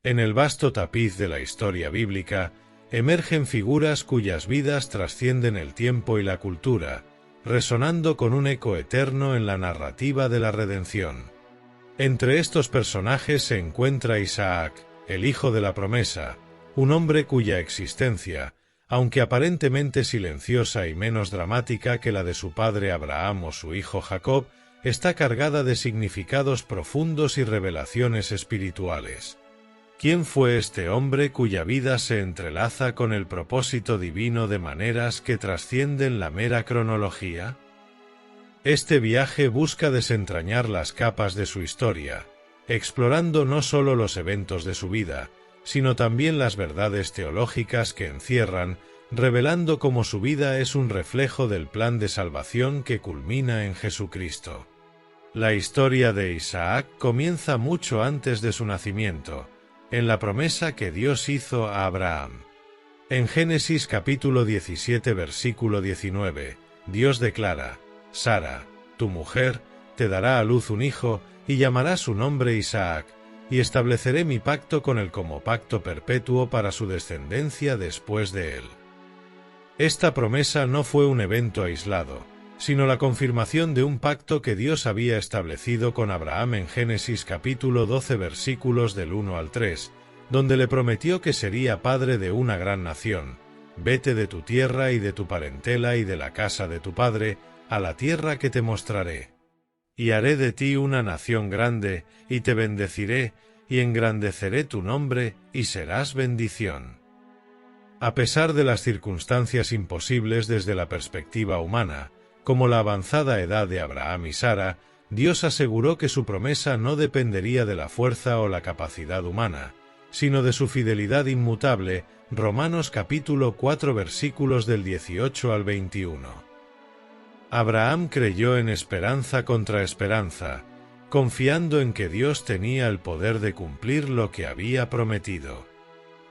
En el vasto tapiz de la historia bíblica, emergen figuras cuyas vidas trascienden el tiempo y la cultura, resonando con un eco eterno en la narrativa de la redención. Entre estos personajes se encuentra Isaac, el hijo de la promesa, un hombre cuya existencia, aunque aparentemente silenciosa y menos dramática que la de su padre Abraham o su hijo Jacob, está cargada de significados profundos y revelaciones espirituales. ¿Quién fue este hombre cuya vida se entrelaza con el propósito divino de maneras que trascienden la mera cronología? Este viaje busca desentrañar las capas de su historia, explorando no solo los eventos de su vida, sino también las verdades teológicas que encierran, revelando cómo su vida es un reflejo del plan de salvación que culmina en Jesucristo. La historia de Isaac comienza mucho antes de su nacimiento, en la promesa que Dios hizo a Abraham. En Génesis capítulo 17 versículo 19, Dios declara: Sara, tu mujer, te dará a luz un hijo, y llamará su nombre Isaac, y estableceré mi pacto con él como pacto perpetuo para su descendencia después de él. Esta promesa no fue un evento aislado, sino la confirmación de un pacto que Dios había establecido con Abraham en Génesis capítulo 12 versículos del 1 al 3, donde le prometió que sería padre de una gran nación. Vete de tu tierra y de tu parentela y de la casa de tu padre, a la tierra que te mostraré. Y haré de ti una nación grande, y te bendeciré, y engrandeceré tu nombre, y serás bendición. A pesar de las circunstancias imposibles desde la perspectiva humana, como la avanzada edad de Abraham y Sara, Dios aseguró que su promesa no dependería de la fuerza o la capacidad humana, sino de su fidelidad inmutable. Romanos capítulo 4 versículos del 18 al 21. Abraham creyó en esperanza contra esperanza, confiando en que Dios tenía el poder de cumplir lo que había prometido.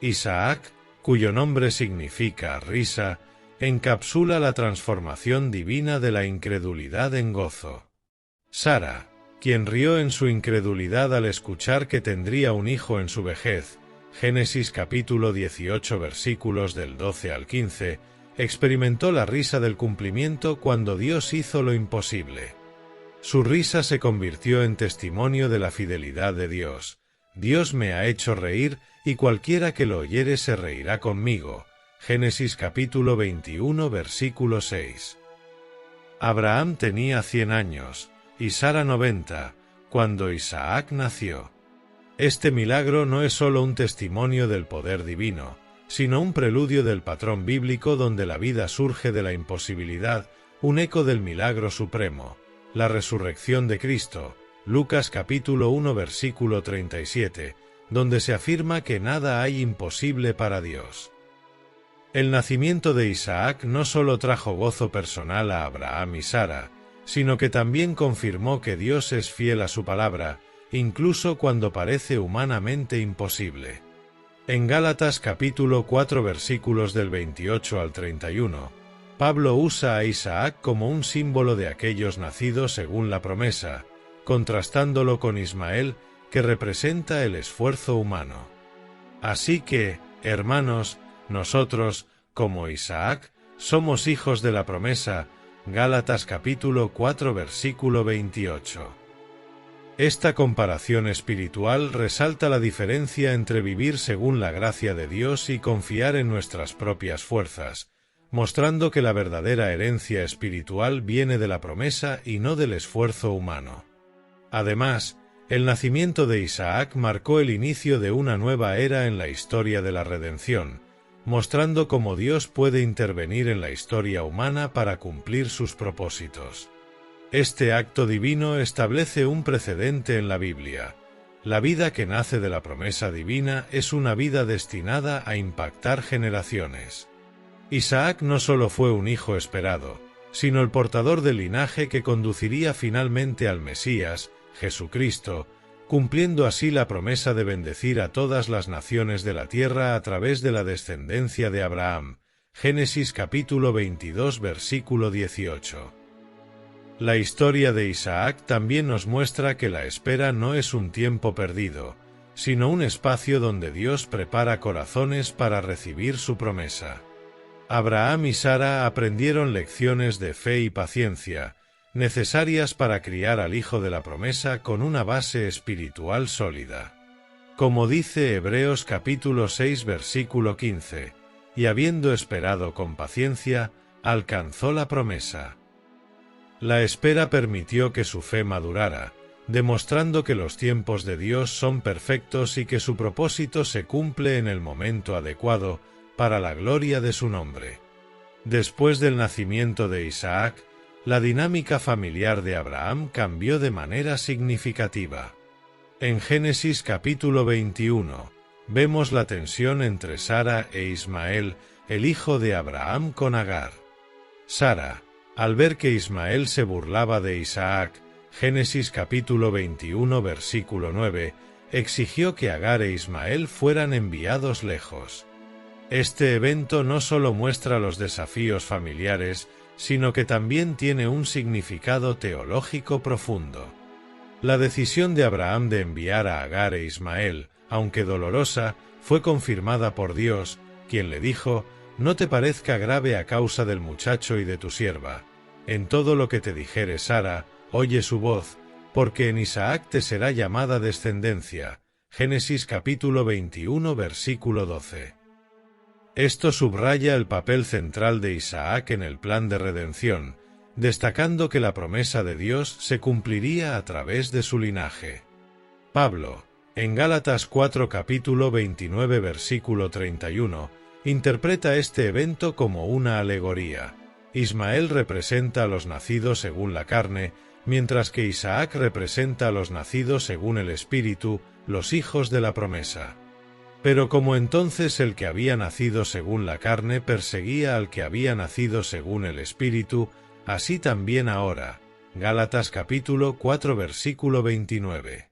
Isaac, cuyo nombre significa risa, encapsula la transformación divina de la incredulidad en gozo. Sara, quien rió en su incredulidad al escuchar que tendría un hijo en su vejez, Génesis capítulo 18 versículos del 12 al 15, experimentó la risa del cumplimiento cuando Dios hizo lo imposible. Su risa se convirtió en testimonio de la fidelidad de Dios. Dios me ha hecho reír, y cualquiera que lo oyere se reirá conmigo. Génesis capítulo 21 versículo 6. Abraham tenía 100 años, y Sara 90, cuando Isaac nació. Este milagro no es solo un testimonio del poder divino, sino un preludio del patrón bíblico donde la vida surge de la imposibilidad, un eco del milagro supremo, la resurrección de Cristo. Lucas capítulo 1 versículo 37, donde se afirma que nada hay imposible para Dios. El nacimiento de Isaac no solo trajo gozo personal a Abraham y Sara, sino que también confirmó que Dios es fiel a su palabra, incluso cuando parece humanamente imposible. En Gálatas capítulo 4 versículos del 28 al 31, Pablo usa a Isaac como un símbolo de aquellos nacidos según la promesa, contrastándolo con Ismael, que representa el esfuerzo humano. Así que, hermanos, nosotros, como Isaac, somos hijos de la promesa. Gálatas capítulo 4 versículo 28. Esta comparación espiritual resalta la diferencia entre vivir según la gracia de Dios y confiar en nuestras propias fuerzas, mostrando que la verdadera herencia espiritual viene de la promesa y no del esfuerzo humano. Además, el nacimiento de Isaac marcó el inicio de una nueva era en la historia de la redención, mostrando cómo Dios puede intervenir en la historia humana para cumplir sus propósitos. Este acto divino establece un precedente en la Biblia. La vida que nace de la promesa divina es una vida destinada a impactar generaciones. Isaac no solo fue un hijo esperado, sino el portador del linaje que conduciría finalmente al Mesías, Jesucristo, cumpliendo así la promesa de bendecir a todas las naciones de la tierra a través de la descendencia de Abraham. Génesis capítulo 22 versículo 18. La historia de Isaac también nos muestra que la espera no es un tiempo perdido, sino un espacio donde Dios prepara corazones para recibir su promesa. Abraham y Sara aprendieron lecciones de fe y paciencia, necesarias para criar al hijo de la promesa con una base espiritual sólida. Como dice Hebreos capítulo 6 versículo 15, y habiendo esperado con paciencia, alcanzó la promesa. La espera permitió que su fe madurara, demostrando que los tiempos de Dios son perfectos y que su propósito se cumple en el momento adecuado para la gloria de su nombre. Después del nacimiento de Isaac, la dinámica familiar de Abraham cambió de manera significativa. En Génesis capítulo 21, vemos la tensión entre Sara e Ismael, el hijo de Abraham, con Agar. Sara, al ver que Ismael se burlaba de Isaac, Génesis capítulo 21 versículo 9, exigió que Agar e Ismael fueran enviados lejos. Este evento no solo muestra los desafíos familiares, sino que también tiene un significado teológico profundo. La decisión de Abraham de enviar a Agar e Ismael, aunque dolorosa, fue confirmada por Dios, quien le dijo: «No te parezca grave a causa del muchacho y de tu sierva. En todo lo que te dijere Sara, oye su voz, porque en Isaac te será llamada descendencia». Génesis capítulo 21 versículo 12. Esto subraya el papel central de Isaac en el plan de redención, destacando que la promesa de Dios se cumpliría a través de su linaje. Pablo, en Gálatas 4 capítulo 29 versículo 31, interpreta este evento como una alegoría. Ismael representa a los nacidos según la carne, mientras que Isaac representa a los nacidos según el Espíritu, los hijos de la promesa. Pero como entonces el que había nacido según la carne perseguía al que había nacido según el Espíritu, así también ahora. Gálatas capítulo 4 versículo 29.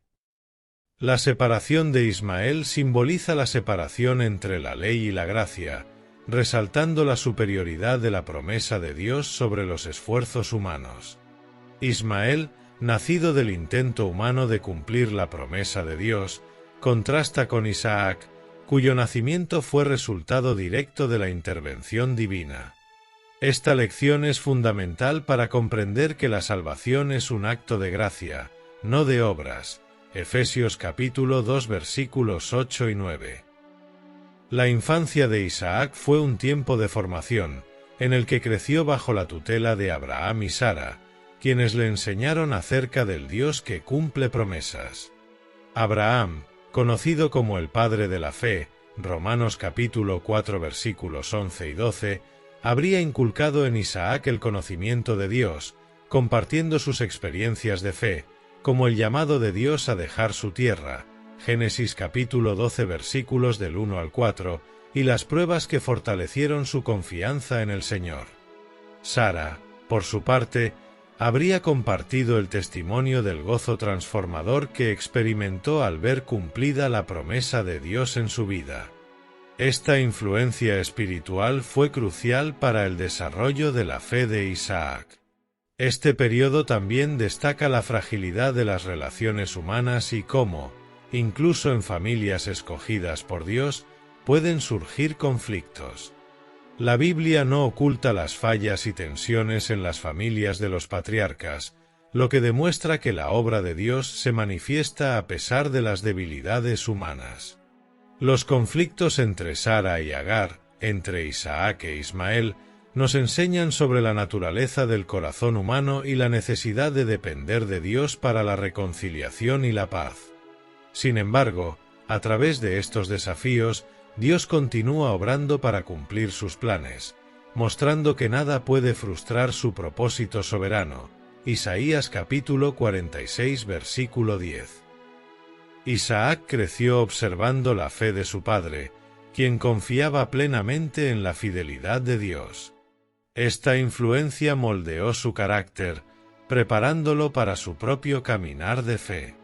La separación de Ismael simboliza la separación entre la ley y la gracia, resaltando la superioridad de la promesa de Dios sobre los esfuerzos humanos. Ismael, nacido del intento humano de cumplir la promesa de Dios, contrasta con Isaac, cuyo nacimiento fue resultado directo de la intervención divina. Esta lección es fundamental para comprender que la salvación es un acto de gracia, no de obras. Efesios capítulo 2 versículos 8 y 9. La infancia de Isaac fue un tiempo de formación, en el que creció bajo la tutela de Abraham y Sara, quienes le enseñaron acerca del Dios que cumple promesas. Abraham, conocido como el padre de la fe, Romanos capítulo 4 versículos 11 y 12, habría inculcado en Isaac el conocimiento de Dios, compartiendo sus experiencias de fe, como el llamado de Dios a dejar su tierra, Génesis capítulo 12 versículos del 1 al 4, y las pruebas que fortalecieron su confianza en el Señor. Sara, por su parte, habría compartido el testimonio del gozo transformador que experimentó al ver cumplida la promesa de Dios en su vida. Esta influencia espiritual fue crucial para el desarrollo de la fe de Isaac. Este periodo también destaca la fragilidad de las relaciones humanas y cómo, incluso en familias escogidas por Dios, pueden surgir conflictos. La Biblia no oculta las fallas y tensiones en las familias de los patriarcas, lo que demuestra que la obra de Dios se manifiesta a pesar de las debilidades humanas. Los conflictos entre Sara y Agar, entre Isaac e Ismael, nos enseñan sobre la naturaleza del corazón humano y la necesidad de depender de Dios para la reconciliación y la paz. Sin embargo, a través de estos desafíos, Dios continúa obrando para cumplir sus planes, mostrando que nada puede frustrar su propósito soberano. Isaías capítulo 46 versículo 10. Isaac creció observando la fe de su padre, quien confiaba plenamente en la fidelidad de Dios. Esta influencia moldeó su carácter, preparándolo para su propio caminar de fe.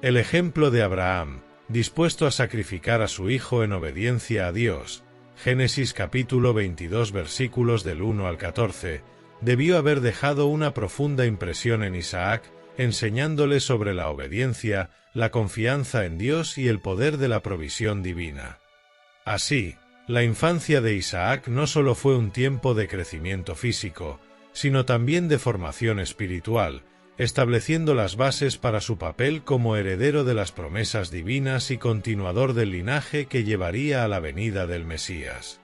El ejemplo de Abraham, dispuesto a sacrificar a su hijo en obediencia a Dios, Génesis capítulo 22 versículos del 1 al 14, debió haber dejado una profunda impresión en Isaac, enseñándole sobre la obediencia, la confianza en Dios y el poder de la provisión divina. Así, la infancia de Isaac no solo fue un tiempo de crecimiento físico, sino también de formación espiritual, estableciendo las bases para su papel como heredero de las promesas divinas y continuador del linaje que llevaría a la venida del Mesías.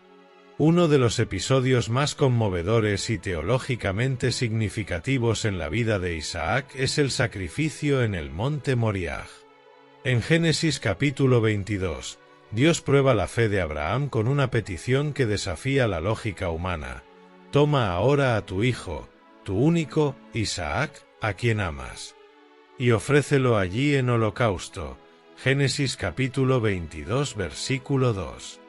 Uno de los episodios más conmovedores y teológicamente significativos en la vida de Isaac es el sacrificio en el monte Moriah. En Génesis capítulo 22, Dios prueba la fe de Abraham con una petición que desafía la lógica humana: «Toma ahora a tu hijo, tu único, Isaac, a quien amas, y ofrécelo allí en holocausto». Génesis capítulo 22 versículo 2.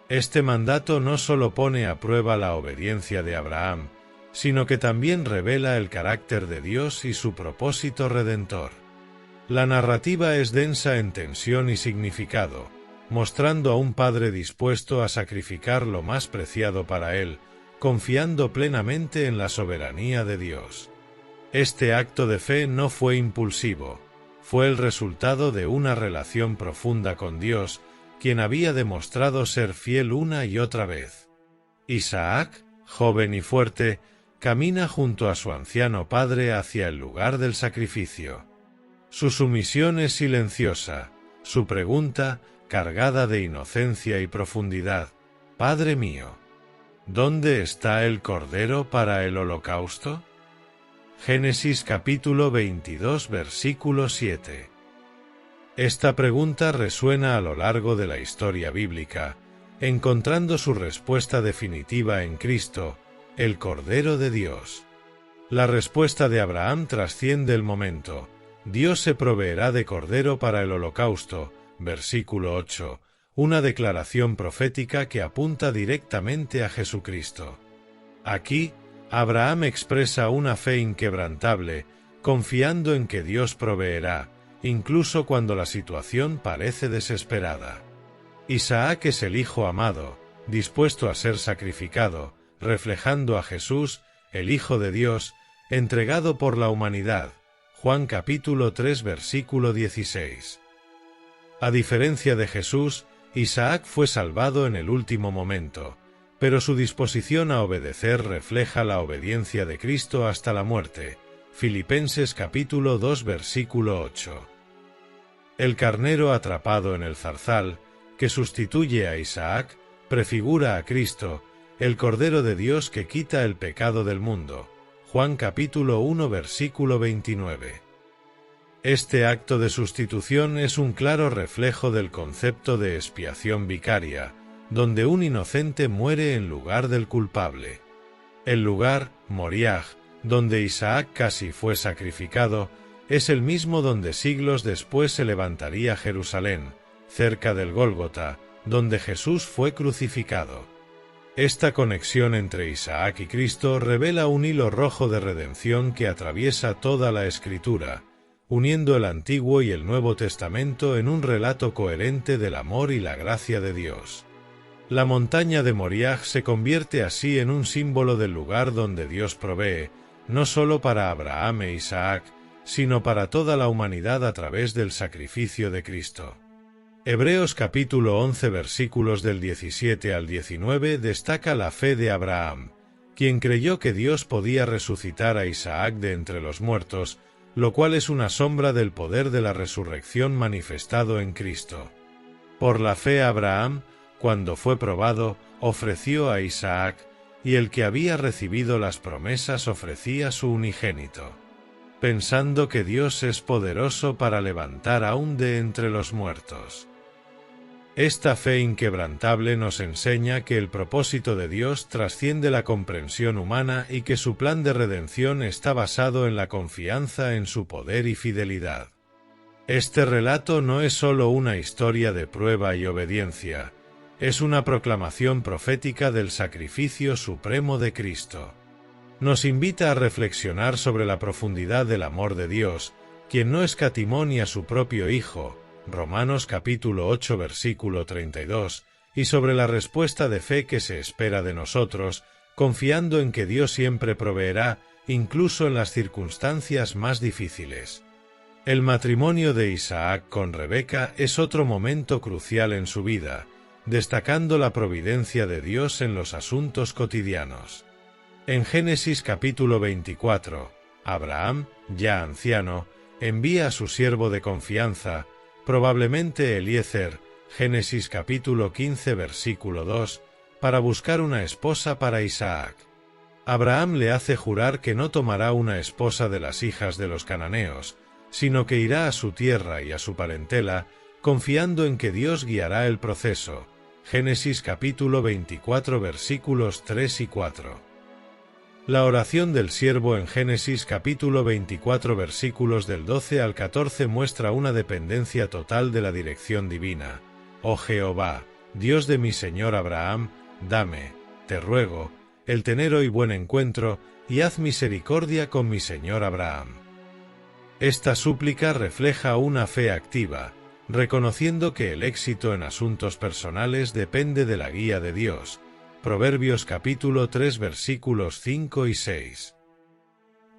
Este mandato no solo pone a prueba la obediencia de Abraham, sino que también revela el carácter de Dios y su propósito redentor. La narrativa es densa en tensión y significado, mostrando a un padre dispuesto a sacrificar lo más preciado para él, confiando plenamente en la soberanía de Dios. Este acto de fe no fue impulsivo, fue el resultado de una relación profunda con Dios, quien había demostrado ser fiel una y otra vez. Isaac, joven y fuerte, camina junto a su anciano padre hacia el lugar del sacrificio. Su sumisión es silenciosa, su pregunta, cargada de inocencia y profundidad: «Padre mío, ¿dónde está el cordero para el holocausto?». Génesis capítulo 22 versículo 7. Esta pregunta resuena a lo largo de la historia bíblica, encontrando su respuesta definitiva en Cristo, el Cordero de Dios. La respuesta de Abraham trasciende el momento: «Dios se proveerá de cordero para el holocausto», versículo 8, una declaración profética que apunta directamente a Jesucristo. Aquí, Abraham expresa una fe inquebrantable, confiando en que Dios proveerá, incluso cuando la situación parece desesperada. Isaac es el hijo amado, dispuesto a ser sacrificado, reflejando a Jesús, el Hijo de Dios, entregado por la humanidad. Juan capítulo 3 versículo 16. A diferencia de Jesús, Isaac fue salvado en el último momento, pero su disposición a obedecer refleja la obediencia de Cristo hasta la muerte. Filipenses capítulo 2 versículo 8. El carnero atrapado en el zarzal, que sustituye a Isaac, prefigura a Cristo, el Cordero de Dios que quita el pecado del mundo. Juan capítulo 1 versículo 29. Este acto de sustitución es un claro reflejo del concepto de expiación vicaria, donde un inocente muere en lugar del culpable. El lugar, Moriah, donde Isaac casi fue sacrificado, es el mismo donde siglos después se levantaría Jerusalén, cerca del Gólgota, donde Jesús fue crucificado. Esta conexión entre Isaac y Cristo revela un hilo rojo de redención que atraviesa toda la Escritura, uniendo el Antiguo y el Nuevo Testamento en un relato coherente del amor y la gracia de Dios. La montaña de Moriah se convierte así en un símbolo del lugar donde Dios provee, no solo para Abraham e Isaac, sino para toda la humanidad a través del sacrificio de Cristo. Hebreos capítulo 11 versículos del 17 al 19 destaca la fe de Abraham, quien creyó que Dios podía resucitar a Isaac de entre los muertos, lo cual es una sombra del poder de la resurrección manifestado en Cristo. Por la fe Abraham, cuando fue probado, ofreció a Isaac, y el que había recibido las promesas ofrecía su unigénito, pensando que Dios es poderoso para levantar aún de entre los muertos. Esta fe inquebrantable nos enseña que el propósito de Dios trasciende la comprensión humana y que su plan de redención está basado en la confianza en su poder y fidelidad. Este relato no es solo una historia de prueba y obediencia, es una proclamación profética del sacrificio supremo de Cristo. Nos invita a reflexionar sobre la profundidad del amor de Dios, quien no escatimó ni a su propio Hijo, Romanos capítulo 8 versículo 32, y sobre la respuesta de fe que se espera de nosotros, confiando en que Dios siempre proveerá, incluso en las circunstancias más difíciles. El matrimonio de Isaac con Rebeca es otro momento crucial en su vida, destacando la providencia de Dios en los asuntos cotidianos. En Génesis capítulo 24, Abraham, ya anciano, envía a su siervo de confianza, probablemente Eliezer, Génesis capítulo 15 versículo 2, para buscar una esposa para Isaac. Abraham le hace jurar que no tomará una esposa de las hijas de los cananeos, sino que irá a su tierra y a su parentela, confiando en que Dios guiará el proceso. Génesis capítulo 24 versículos 3 y 4. La oración del siervo en Génesis capítulo 24 versículos del 12 al 14 muestra una dependencia total de la dirección divina. Oh Jehová, Dios de mi señor Abraham, dame, te ruego, el tener hoy buen encuentro, y haz misericordia con mi señor Abraham. Esta súplica refleja una fe activa, reconociendo que el éxito en asuntos personales depende de la guía de Dios. Proverbios capítulo 3 versículos 5 y 6.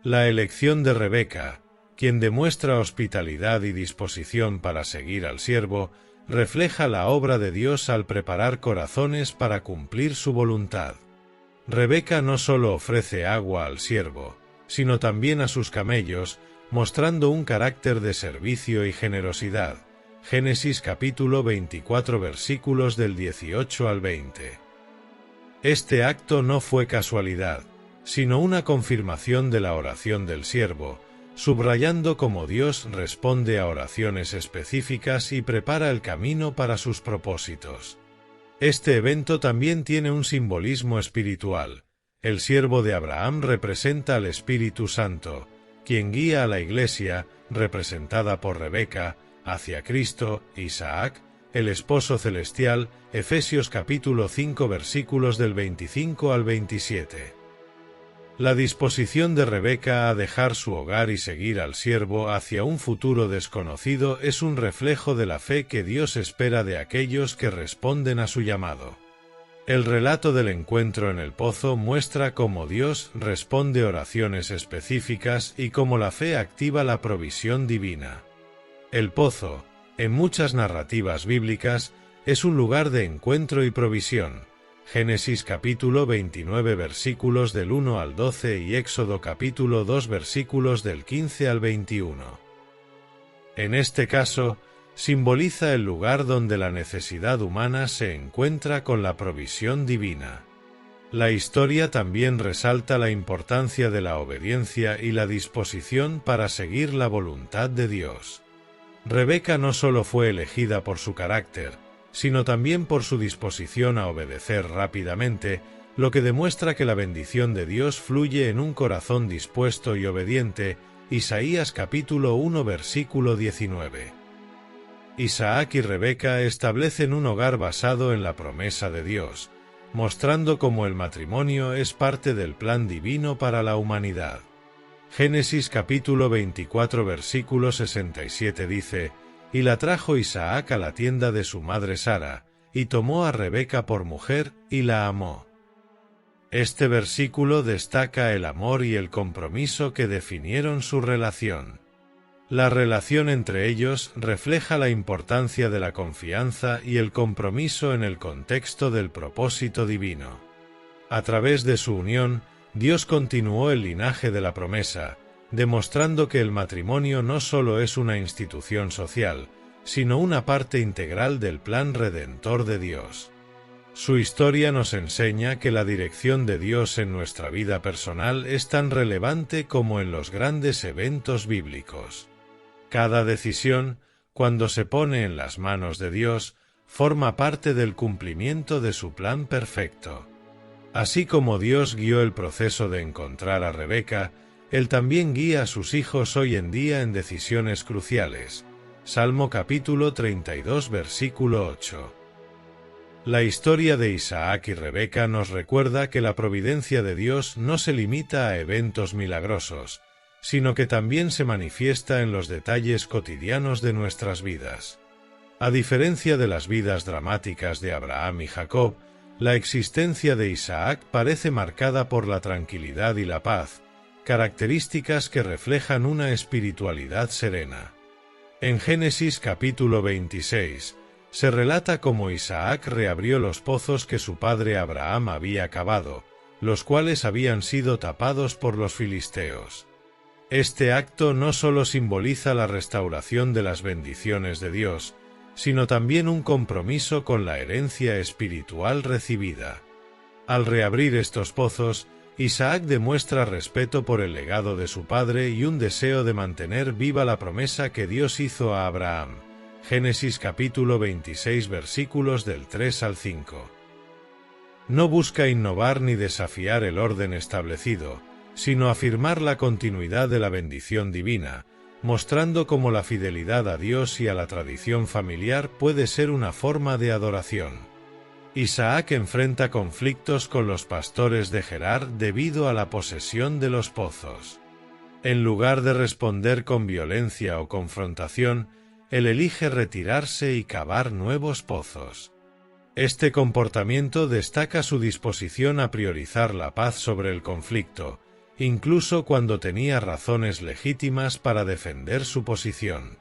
La elección de Rebeca, quien demuestra hospitalidad y disposición para seguir al siervo, refleja la obra de Dios al preparar corazones para cumplir su voluntad. Rebeca no solo ofrece agua al siervo, sino también a sus camellos, mostrando un carácter de servicio y generosidad. Génesis capítulo 24 versículos del 18 al 20. Este acto no fue casualidad, sino una confirmación de la oración del siervo, subrayando cómo Dios responde a oraciones específicas y prepara el camino para sus propósitos. Este evento también tiene un simbolismo espiritual. El siervo de Abraham representa al Espíritu Santo, quien guía a la Iglesia, representada por Rebeca, hacia Cristo, Isaac, el esposo celestial, Efesios capítulo 5 versículos del 25 al 27. La disposición de Rebeca a dejar su hogar y seguir al siervo hacia un futuro desconocido es un reflejo de la fe que Dios espera de aquellos que responden a su llamado. El relato del encuentro en el pozo muestra cómo Dios responde oraciones específicas y cómo la fe activa la provisión divina. El pozo, en muchas narrativas bíblicas, es un lugar de encuentro y provisión. Génesis capítulo 29 versículos del 1 al 12 y Éxodo capítulo 2 versículos del 15 al 21. En este caso, simboliza el lugar donde la necesidad humana se encuentra con la provisión divina. La historia también resalta la importancia de la obediencia y la disposición para seguir la voluntad de Dios. Rebeca no solo fue elegida por su carácter, sino también por su disposición a obedecer rápidamente, lo que demuestra que la bendición de Dios fluye en un corazón dispuesto y obediente. Isaías capítulo 1 versículo 19. Isaac y Rebeca establecen un hogar basado en la promesa de Dios, mostrando cómo el matrimonio es parte del plan divino para la humanidad. Génesis capítulo 24 versículo 67 dice: «Y la trajo Isaac a la tienda de su madre Sara, y tomó a Rebeca por mujer, y la amó». Este versículo destaca el amor y el compromiso que definieron su relación. La relación entre ellos refleja la importancia de la confianza y el compromiso en el contexto del propósito divino. A través de su unión, Dios continuó el linaje de la promesa, demostrando que el matrimonio no solo es una institución social, sino una parte integral del plan redentor de Dios. Su historia nos enseña que la dirección de Dios en nuestra vida personal es tan relevante como en los grandes eventos bíblicos. Cada decisión, cuando se pone en las manos de Dios, forma parte del cumplimiento de su plan perfecto. Así como Dios guió el proceso de encontrar a Rebeca, Él también guía a sus hijos hoy en día en decisiones cruciales. Salmo capítulo 32 versículo 8. La historia de Isaac y Rebeca nos recuerda que la providencia de Dios no se limita a eventos milagrosos, sino que también se manifiesta en los detalles cotidianos de nuestras vidas. A diferencia de las vidas dramáticas de Abraham y Jacob, la existencia de Isaac parece marcada por la tranquilidad y la paz, características que reflejan una espiritualidad serena. En Génesis capítulo 26, se relata cómo Isaac reabrió los pozos que su padre Abraham había cavado, los cuales habían sido tapados por los filisteos. Este acto no solo simboliza la restauración de las bendiciones de Dios, sino también un compromiso con la herencia espiritual recibida. Al reabrir estos pozos, Isaac demuestra respeto por el legado de su padre y un deseo de mantener viva la promesa que Dios hizo a Abraham. Génesis capítulo 26 versículos del 3 al 5. No busca innovar ni desafiar el orden establecido, sino afirmar la continuidad de la bendición divina, mostrando cómo la fidelidad a Dios y a la tradición familiar puede ser una forma de adoración. Isaac enfrenta conflictos con los pastores de Gerar debido a la posesión de los pozos. En lugar de responder con violencia o confrontación, él elige retirarse y cavar nuevos pozos. Este comportamiento destaca su disposición a priorizar la paz sobre el conflicto, incluso cuando tenía razones legítimas para defender su posición.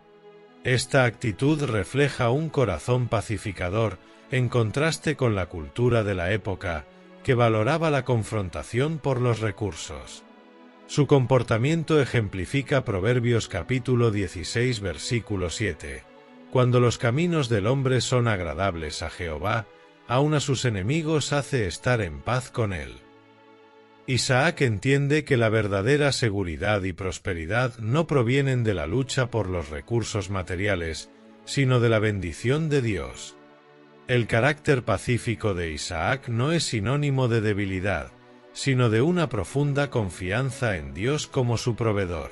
Esta actitud refleja un corazón pacificador, en contraste con la cultura de la época, que valoraba la confrontación por los recursos. Su comportamiento ejemplifica Proverbios capítulo 16 versículo 7. Cuando los caminos del hombre son agradables a Jehová, aun a sus enemigos hace estar en paz con él. Isaac entiende que la verdadera seguridad y prosperidad no provienen de la lucha por los recursos materiales, sino de la bendición de Dios. El carácter pacífico de Isaac no es sinónimo de debilidad, sino de una profunda confianza en Dios como su proveedor.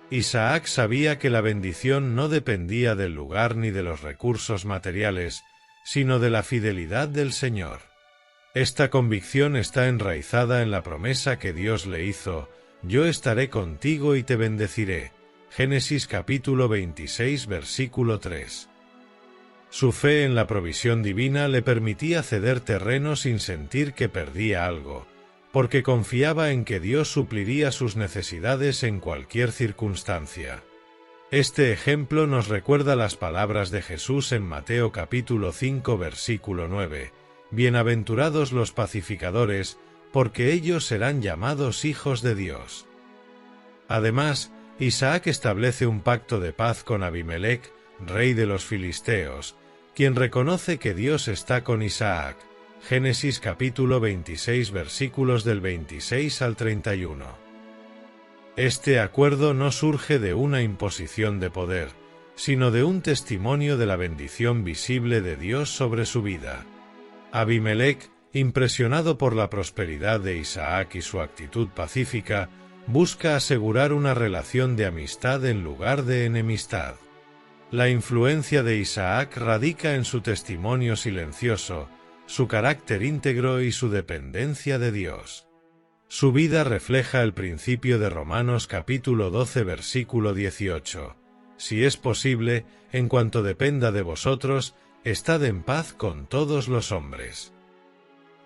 Isaac sabía que la bendición no dependía del lugar ni de los recursos materiales, sino de la fidelidad del Señor. Esta convicción está enraizada en la promesa que Dios le hizo: «Yo estaré contigo y te bendeciré». Génesis capítulo 26 versículo 3. Su fe en la provisión divina le permitía ceder terreno sin sentir que perdía algo, porque confiaba en que Dios supliría sus necesidades en cualquier circunstancia. Este ejemplo nos recuerda las palabras de Jesús en Mateo capítulo 5 versículo 9: «Bienaventurados los pacificadores, porque ellos serán llamados hijos de Dios». Además, Isaac establece un pacto de paz con Abimelec, rey de los filisteos, quien reconoce que Dios está con Isaac. Génesis capítulo 26 versículos del 26 al 31. Este acuerdo no surge de una imposición de poder, sino de un testimonio de la bendición visible de Dios sobre su vida. Abimelec, impresionado por la prosperidad de Isaac y su actitud pacífica, busca asegurar una relación de amistad en lugar de enemistad. La influencia de Isaac radica en su testimonio silencioso, su carácter íntegro y su dependencia de Dios. Su vida refleja el principio de Romanos capítulo 12 versículo 18. Si es posible, en cuanto dependa de vosotros, estad en paz con todos los hombres.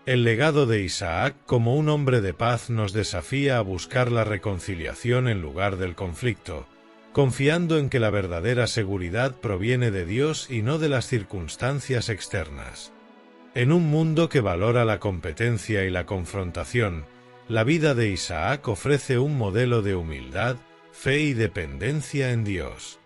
El legado de Isaac como un hombre de paz nos desafía a buscar la reconciliación en lugar del conflicto, confiando en que la verdadera seguridad proviene de Dios y no de las circunstancias externas. En un mundo que valora la competencia y la confrontación, la vida de Isaac ofrece un modelo de humildad, fe y dependencia en Dios.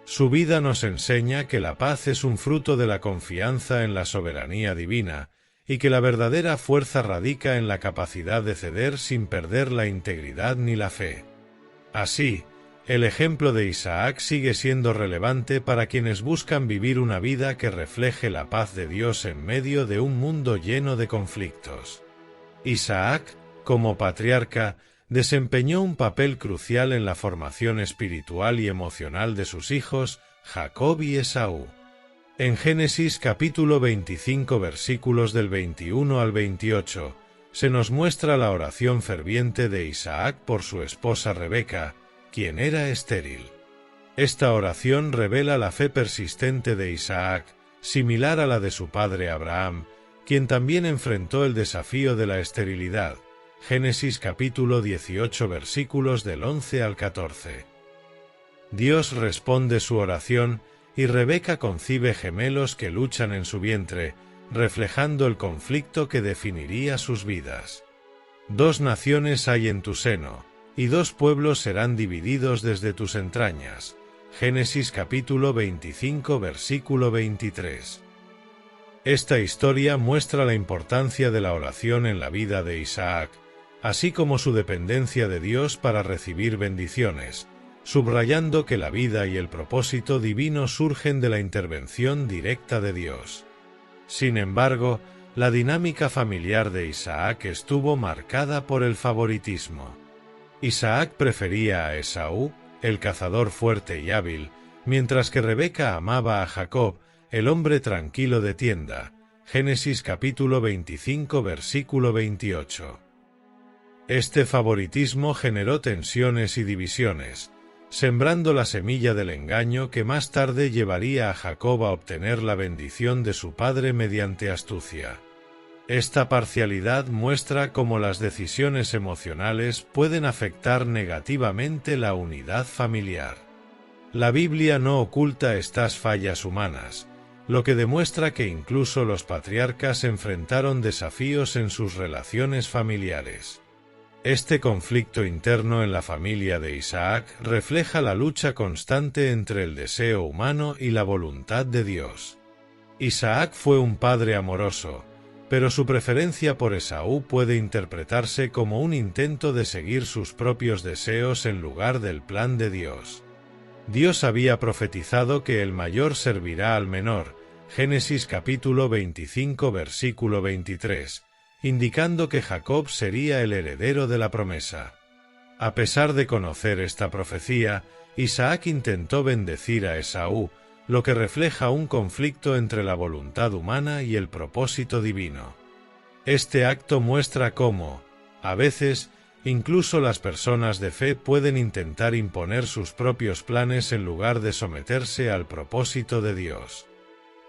Su vida nos enseña que la paz es un fruto de la confianza en la soberanía divina, y que la verdadera fuerza radica en la capacidad de ceder sin perder la integridad ni la fe. Así, el ejemplo de Isaac sigue siendo relevante para quienes buscan vivir una vida que refleje la paz de Dios en medio de un mundo lleno de conflictos. Isaac, como patriarca, desempeñó un papel crucial en la formación espiritual y emocional de sus hijos, Jacob y Esaú. En Génesis capítulo 25 versículos del 21 al 28, se nos muestra la oración ferviente de Isaac por su esposa Rebeca, quien era estéril. Esta oración revela la fe persistente de Isaac, similar a la de su padre Abraham, quien también enfrentó el desafío de la esterilidad. Génesis capítulo 18 versículos del 11 al 14. Dios responde su oración y Rebeca concibe gemelos que luchan en su vientre, reflejando el conflicto que definiría sus vidas. 2 naciones hay en tu seno, y 2 pueblos serán divididos desde tus entrañas. Génesis capítulo 25 versículo 23. Esta historia muestra la importancia de la oración en la vida de Isaac, así como su dependencia de Dios para recibir bendiciones, subrayando que la vida y el propósito divino surgen de la intervención directa de Dios. Sin embargo, la dinámica familiar de Isaac estuvo marcada por el favoritismo. Isaac prefería a Esaú, el cazador fuerte y hábil, mientras que Rebeca amaba a Jacob, el hombre tranquilo de tienda. Génesis capítulo 25 versículo 28. Este favoritismo generó tensiones y divisiones, sembrando la semilla del engaño que más tarde llevaría a Jacob a obtener la bendición de su padre mediante astucia. Esta parcialidad muestra cómo las decisiones emocionales pueden afectar negativamente la unidad familiar. La Biblia no oculta estas fallas humanas, lo que demuestra que incluso los patriarcas enfrentaron desafíos en sus relaciones familiares. Este conflicto interno en la familia de Isaac refleja la lucha constante entre el deseo humano y la voluntad de Dios. Isaac fue un padre amoroso, pero su preferencia por Esaú puede interpretarse como un intento de seguir sus propios deseos en lugar del plan de Dios. Dios había profetizado que el mayor servirá al menor, Génesis capítulo 25 versículo 23, indicando que Jacob sería el heredero de la promesa. A pesar de conocer esta profecía, Isaac intentó bendecir a Esaú, lo que refleja un conflicto entre la voluntad humana y el propósito divino. Este acto muestra cómo, a veces, incluso las personas de fe pueden intentar imponer sus propios planes en lugar de someterse al propósito de Dios.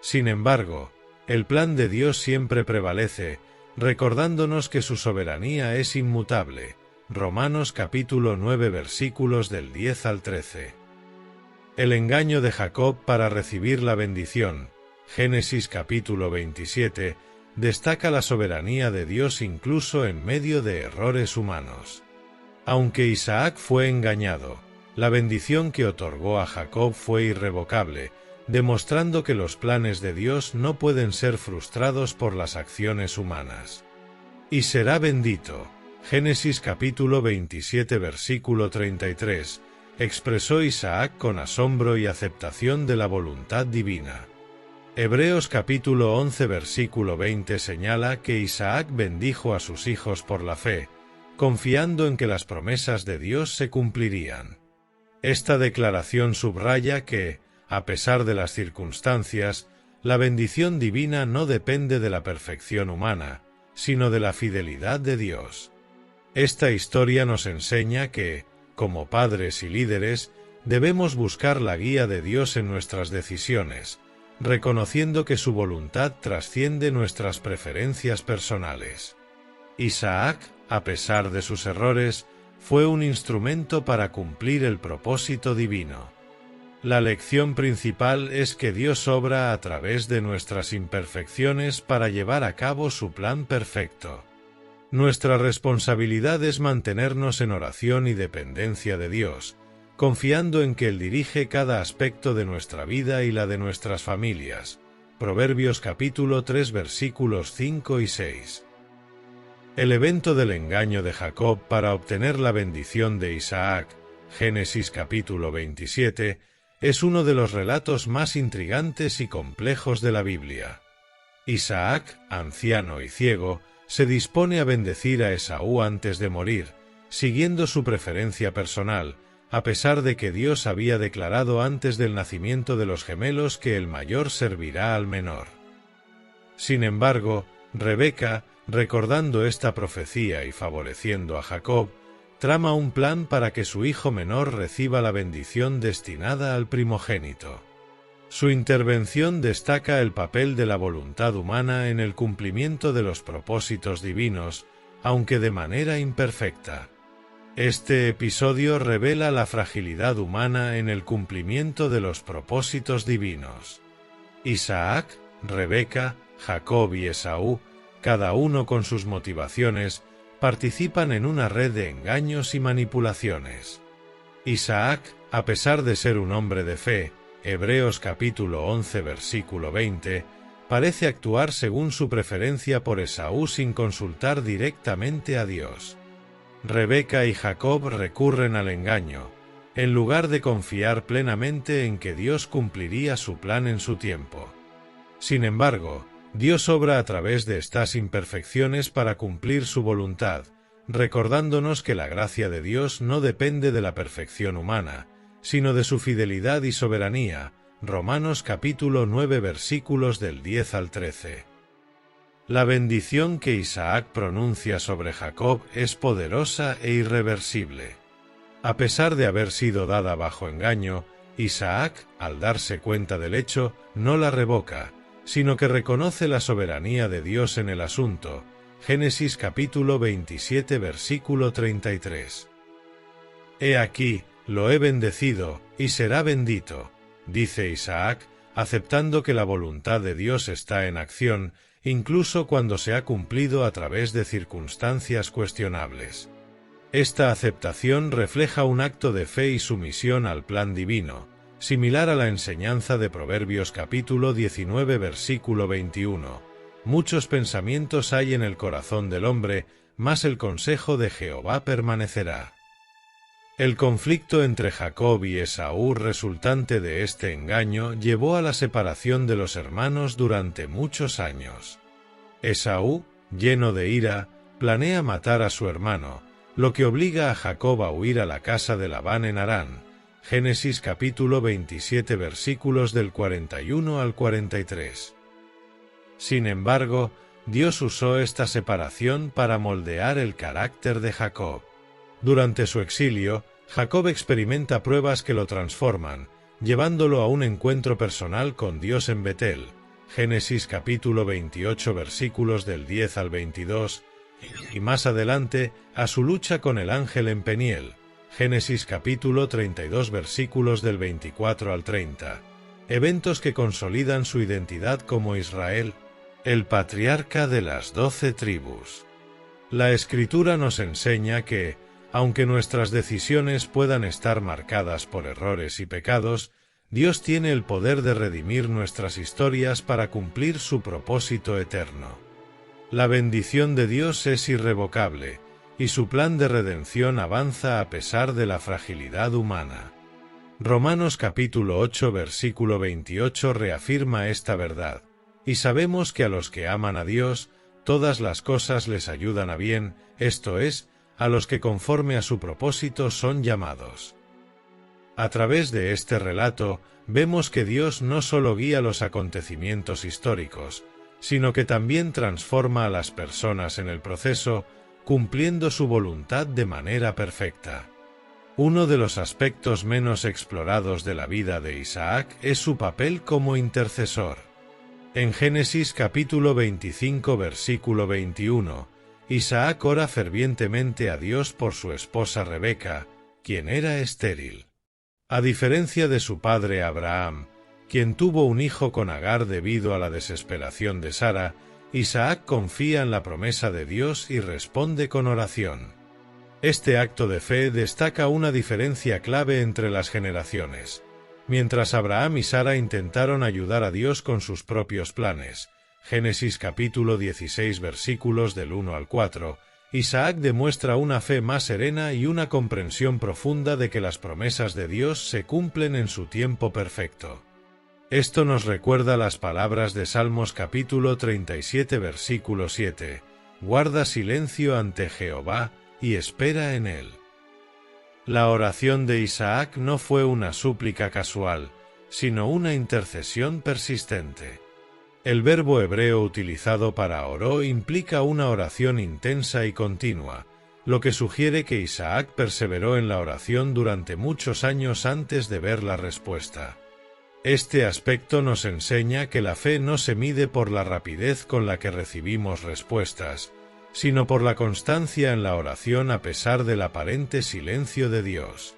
Sin embargo, el plan de Dios siempre prevalece, recordándonos que su soberanía es inmutable. Romanos capítulo 9 versículos del 10 al 13. El engaño de Jacob para recibir la bendición, Génesis capítulo 27, destaca la soberanía de Dios incluso en medio de errores humanos. Aunque Isaac fue engañado, la bendición que otorgó a Jacob fue irrevocable, demostrando que los planes de Dios no pueden ser frustrados por las acciones humanas. Y será bendito, Génesis capítulo 27 versículo 33, expresó Isaac con asombro y aceptación de la voluntad divina. Hebreos capítulo 11 versículo 20 señala que Isaac bendijo a sus hijos por la fe, confiando en que las promesas de Dios se cumplirían. Esta declaración subraya que, a pesar de las circunstancias, la bendición divina no depende de la perfección humana, sino de la fidelidad de Dios. Esta historia nos enseña que, como padres y líderes, debemos buscar la guía de Dios en nuestras decisiones, reconociendo que su voluntad trasciende nuestras preferencias personales. Isaac, a pesar de sus errores, fue un instrumento para cumplir el propósito divino. La lección principal es que Dios obra a través de nuestras imperfecciones para llevar a cabo su plan perfecto. Nuestra responsabilidad es mantenernos en oración y dependencia de Dios, confiando en que Él dirige cada aspecto de nuestra vida y la de nuestras familias. Proverbios capítulo 3 versículos 5 y 6. El evento del engaño de Jacob para obtener la bendición de Isaac, Génesis capítulo 27, es uno de los relatos más intrigantes y complejos de la Biblia. Isaac, anciano y ciego, se dispone a bendecir a Esaú antes de morir, siguiendo su preferencia personal, a pesar de que Dios había declarado antes del nacimiento de los gemelos que el mayor servirá al menor. Sin embargo, Rebeca, recordando esta profecía y favoreciendo a Jacob, trama un plan para que su hijo menor reciba la bendición destinada al primogénito. Su intervención destaca el papel de la voluntad humana en el cumplimiento de los propósitos divinos, aunque de manera imperfecta. Este episodio revela la fragilidad humana en el cumplimiento de los propósitos divinos. Isaac, Rebeca, Jacob y Esaú, cada uno con sus motivaciones, participan en una red de engaños y manipulaciones. Isaac, a pesar de ser un hombre de fe, Hebreos capítulo 11 versículo 20, parece actuar según su preferencia por Esaú sin consultar directamente a Dios. Rebeca y Jacob recurren al engaño, en lugar de confiar plenamente en que Dios cumpliría su plan en su tiempo. Sin embargo, Dios obra a través de estas imperfecciones para cumplir su voluntad, recordándonos que la gracia de Dios no depende de la perfección humana, sino de su fidelidad y soberanía. Romanos capítulo 9 versículos del 10 al 13. La bendición que Isaac pronuncia sobre Jacob es poderosa e irreversible. A pesar de haber sido dada bajo engaño, Isaac, al darse cuenta del hecho, no la revoca, sino que reconoce la soberanía de Dios en el asunto. Génesis capítulo 27 versículo 33. He aquí, lo he bendecido, y será bendito, dice Isaac, aceptando que la voluntad de Dios está en acción, incluso cuando se ha cumplido a través de circunstancias cuestionables. Esta aceptación refleja un acto de fe y sumisión al plan divino, similar a la enseñanza de Proverbios capítulo 19 versículo 21. Muchos pensamientos hay en el corazón del hombre, mas el consejo de Jehová permanecerá. El conflicto entre Jacob y Esaú resultante de este engaño llevó a la separación de los hermanos durante muchos años. Esaú, lleno de ira, planea matar a su hermano, lo que obliga a Jacob a huir a la casa de Labán en Harán. Génesis capítulo 27 versículos del 41 al 43. Sin embargo, Dios usó esta separación para moldear el carácter de Jacob. Durante su exilio, Jacob experimenta pruebas que lo transforman, llevándolo a un encuentro personal con Dios en Betel. Génesis capítulo 28 versículos del 10 al 22, y más adelante, a su lucha con el ángel en Peniel. Génesis capítulo 32 versículos del 24 al 30. Eventos que consolidan su identidad como Israel, el patriarca de las 12 tribus. La Escritura nos enseña que, aunque nuestras decisiones puedan estar marcadas por errores y pecados, Dios tiene el poder de redimir nuestras historias para cumplir su propósito eterno. La bendición de Dios es irrevocable, y su plan de redención avanza a pesar de la fragilidad humana. Romanos capítulo 8 versículo 28 reafirma esta verdad, y sabemos que a los que aman a Dios, todas las cosas les ayudan a bien, esto es, a los que conforme a su propósito son llamados. A través de este relato, vemos que Dios no solo guía los acontecimientos históricos, sino que también transforma a las personas en el proceso, cumpliendo su voluntad de manera perfecta. Uno de los aspectos menos explorados de la vida de Isaac es su papel como intercesor. En Génesis capítulo 25 versículo 21, Isaac ora fervientemente a Dios por su esposa Rebeca, quien era estéril. A diferencia de su padre Abraham, quien tuvo un hijo con Agar debido a la desesperación de Sara, Isaac confía en la promesa de Dios y responde con oración. Este acto de fe destaca una diferencia clave entre las generaciones. Mientras Abraham y Sara intentaron ayudar a Dios con sus propios planes, Génesis capítulo 16 versículos del 1 al 4, Isaac demuestra una fe más serena y una comprensión profunda de que las promesas de Dios se cumplen en su tiempo perfecto. Esto nos recuerda las palabras de Salmos capítulo 37 versículo 7, guarda silencio ante Jehová y espera en él. La oración de Isaac no fue una súplica casual, sino una intercesión persistente. El verbo hebreo utilizado para oró implica una oración intensa y continua, lo que sugiere que Isaac perseveró en la oración durante muchos años antes de ver la respuesta. Este aspecto nos enseña que la fe no se mide por la rapidez con la que recibimos respuestas, sino por la constancia en la oración a pesar del aparente silencio de Dios.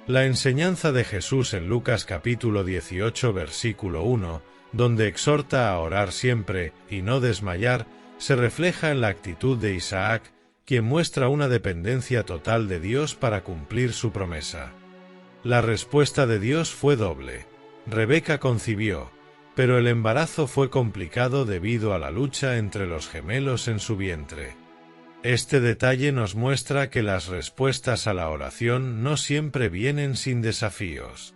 La enseñanza de Jesús en Lucas capítulo 18 versículo 1, donde exhorta a orar siempre y no desmayar, se refleja en la actitud de Isaac, quien muestra una dependencia total de Dios para cumplir su promesa. La respuesta de Dios fue doble. Rebeca concibió, pero el embarazo fue complicado debido a la lucha entre los gemelos en su vientre. Este detalle nos muestra que las respuestas a la oración no siempre vienen sin desafíos.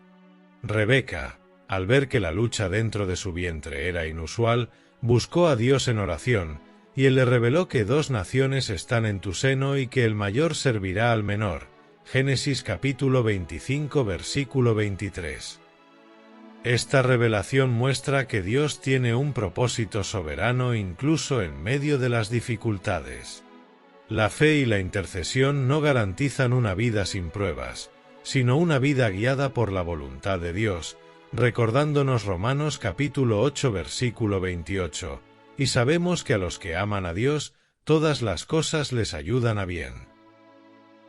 Rebeca, al ver que la lucha dentro de su vientre era inusual, buscó a Dios en oración, y Él le reveló que 2 naciones están en tu seno y que el mayor servirá al menor. Génesis capítulo 25 versículo 23. Esta revelación muestra que Dios tiene un propósito soberano incluso en medio de las dificultades. La fe y la intercesión no garantizan una vida sin pruebas, sino una vida guiada por la voluntad de Dios, recordándonos Romanos capítulo 8 versículo 28, y sabemos que a los que aman a Dios, todas las cosas les ayudan a bien.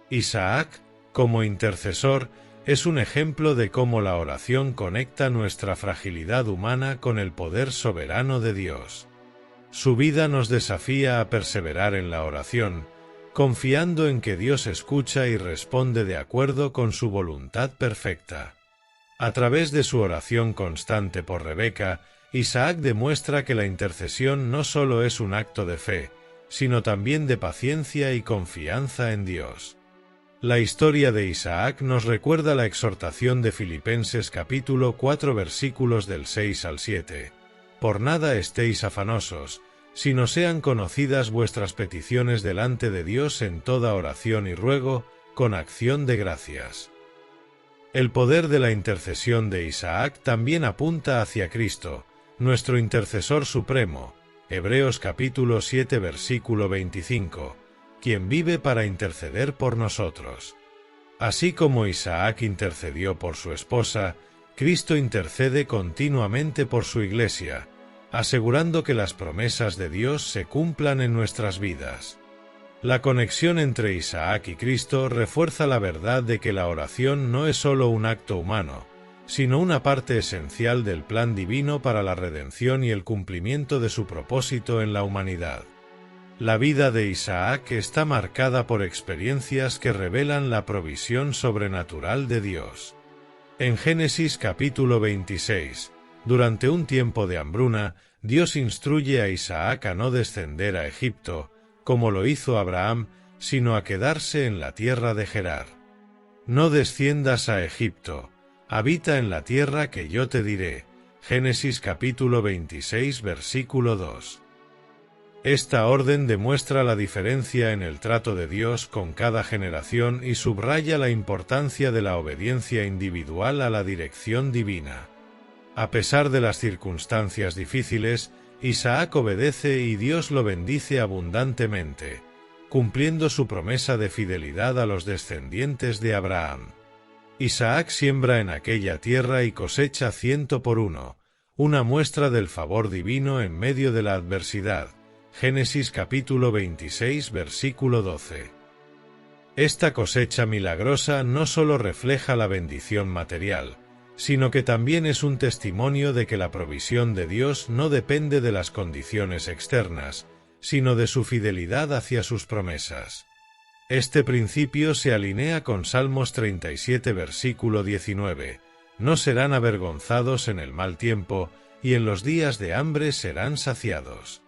Isaac, como intercesor, es un ejemplo de cómo la oración conecta nuestra fragilidad humana con el poder soberano de Dios. Su vida nos desafía a perseverar en la oración, confiando en que Dios escucha y responde de acuerdo con su voluntad perfecta. A través de su oración constante por Rebeca, Isaac demuestra que la intercesión no solo es un acto de fe, sino también de paciencia y confianza en Dios. La historia de Isaac nos recuerda la exhortación de Filipenses capítulo 4 versículos del 6 al 7. Por nada estéis afanosos, sino sean conocidas vuestras peticiones delante de Dios en toda oración y ruego, con acción de gracias. El poder de la intercesión de Isaac también apunta hacia Cristo, nuestro intercesor supremo, Hebreos capítulo 7 versículo 25, quien vive para interceder por nosotros. Así como Isaac intercedió por su esposa, Cristo intercede continuamente por su Iglesia, asegurando que las promesas de Dios se cumplan en nuestras vidas. La conexión entre Isaac y Cristo refuerza la verdad de que la oración no es solo un acto humano, sino una parte esencial del plan divino para la redención y el cumplimiento de su propósito en la humanidad. La vida de Isaac está marcada por experiencias que revelan la provisión sobrenatural de Dios. En Génesis capítulo 26, durante un tiempo de hambruna, Dios instruye a Isaac a no descender a Egipto, como lo hizo Abraham, sino a quedarse en la tierra de Gerar. No desciendas a Egipto, habita en la tierra que yo te diré. Génesis capítulo 26 versículo 2. Esta orden demuestra la diferencia en el trato de Dios con cada generación y subraya la importancia de la obediencia individual a la dirección divina. A pesar de las circunstancias difíciles, Isaac obedece y Dios lo bendice abundantemente, cumpliendo su promesa de fidelidad a los descendientes de Abraham. Isaac siembra en aquella tierra y cosecha 100 por 1, una muestra del favor divino en medio de la adversidad. Génesis capítulo 26 versículo 12. Esta cosecha milagrosa no solo refleja la bendición material, sino que también es un testimonio de que la provisión de Dios no depende de las condiciones externas, sino de su fidelidad hacia sus promesas. Este principio se alinea con Salmos 37 versículo 19, no serán avergonzados en el mal tiempo, y en los días de hambre serán saciados.